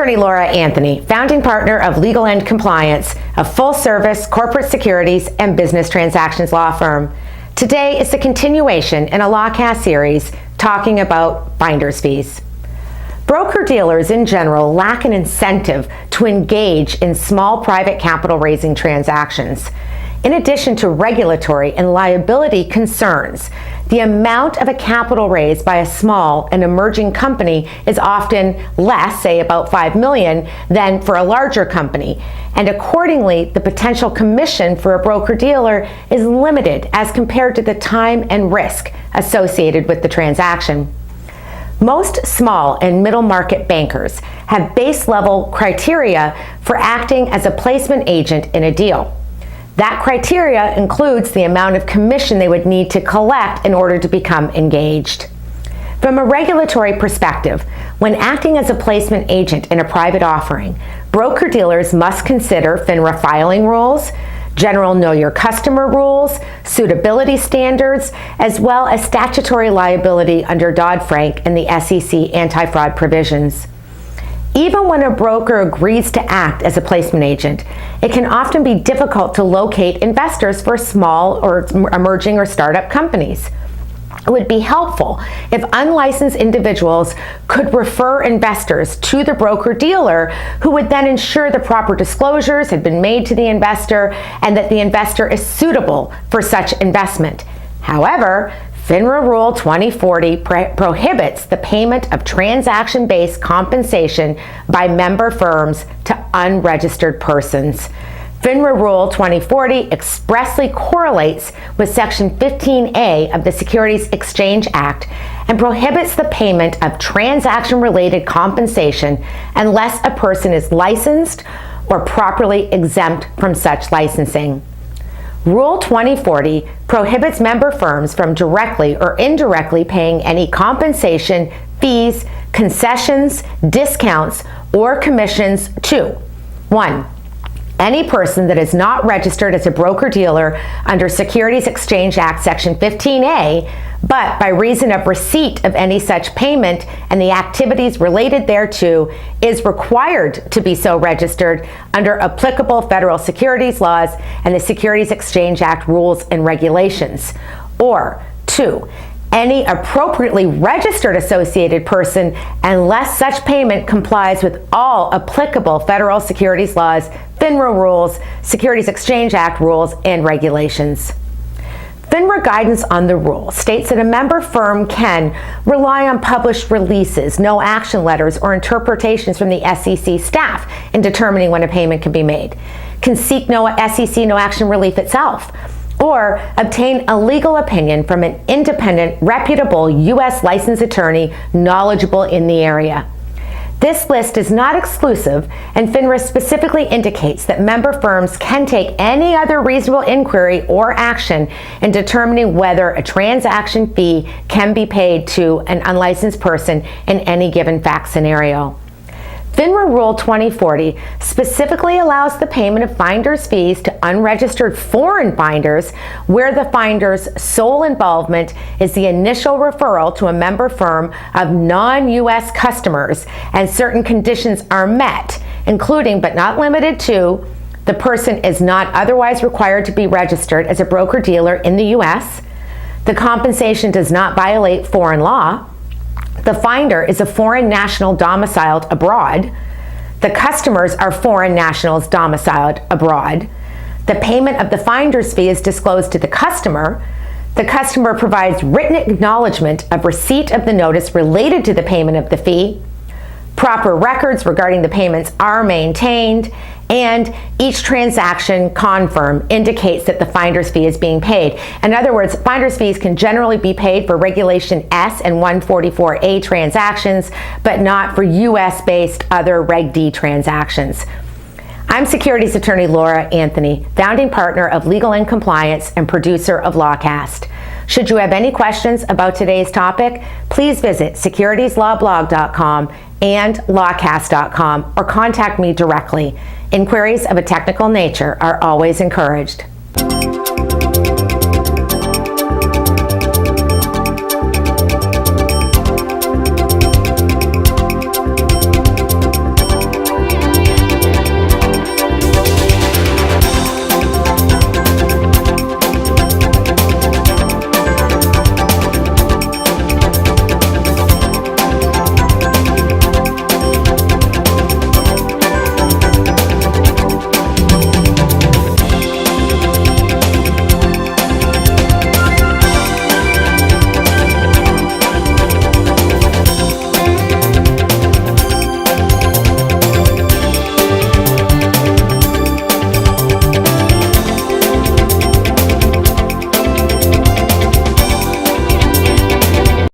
Attorney Laura Anthony, founding partner of Legal & Compliance, a full-service corporate securities and business transactions law firm. Today is a continuation in a LawCast series talking about finder's fees. Broker-dealers in general lack an incentive to engage in small private capital raising transactions. In addition to regulatory and liability concerns, the amount of a capital raise by a small and emerging company is often less, say about $5 million, than for a larger company. And accordingly, the potential commission for a broker-dealer is limited as compared to the time and risk associated with the transaction. Most small and middle market bankers have base level criteria for acting as a placement agent in a deal. That criteria includes the amount of commission they would need to collect in order to become engaged. From a regulatory perspective, when acting as a placement agent in a private offering, broker-dealers must consider FINRA filing rules, general know your customer rules, suitability standards, as well as statutory liability under Dodd-Frank and the SEC anti-fraud provisions. Even when a broker agrees to act as a placement agent, it can often be difficult to locate investors for small or emerging or startup companies. It would be helpful if unlicensed individuals could refer investors to the broker-dealer, who would then ensure the proper disclosures had been made to the investor and that the investor is suitable for such investment. However, FINRA Rule 2040 prohibits the payment of transaction-based compensation by member firms to unregistered persons. FINRA Rule 2040 expressly correlates with Section 15A of the Securities Exchange Act and prohibits the payment of transaction-related compensation unless a person is licensed or properly exempt from such licensing. Rule 2040 prohibits member firms from directly or indirectly paying any compensation, fees, concessions, discounts, or commissions to 1. Any person that is not registered as a broker-dealer under Securities Exchange Act Section 15A, but by reason of receipt of any such payment and the activities related thereto is required to be so registered under applicable federal securities laws and the Securities Exchange Act rules and regulations. Or 2. Any appropriately registered associated person unless such payment complies with all applicable federal securities laws, FINRA rules, Securities Exchange Act rules, and regulations. FINRA guidance on the rule states that a member firm can rely on published releases, no action letters, or interpretations from the SEC staff in determining when a payment can be made, can seek no SEC no action relief itself, or obtain a legal opinion from an independent, reputable U.S. licensed attorney knowledgeable in the area. This list is not exclusive, and FINRA specifically indicates that member firms can take any other reasonable inquiry or action in determining whether a transaction fee can be paid to an unlicensed person in any given fact scenario. FINRA Rule 2040 specifically allows the payment of finder's fees to unregistered foreign finders where the finder's sole involvement is the initial referral to a member firm of non-U.S. customers and certain conditions are met, including but not limited to the person is not otherwise required to be registered as a broker-dealer in the U.S., the compensation does not violate foreign law, the finder is a foreign national domiciled abroad, the customers are foreign nationals domiciled abroad, the payment of the finder's fee is disclosed to the customer provides written acknowledgement of receipt of the notice related to the payment of the fee, proper records regarding the payments are maintained, and each transaction confirm indicates that the finder's fee is being paid. In other words, finder's fees can generally be paid for Regulation S and 144A transactions, but not for U.S.-based other Reg D transactions. I'm securities attorney Laura Anthony, founding partner of Legal & Compliance and producer of LawCast. Should you have any questions about today's topic, please visit securitieslawblog.com and lawcast.com or contact me directly. Inquiries of a technical nature are always encouraged.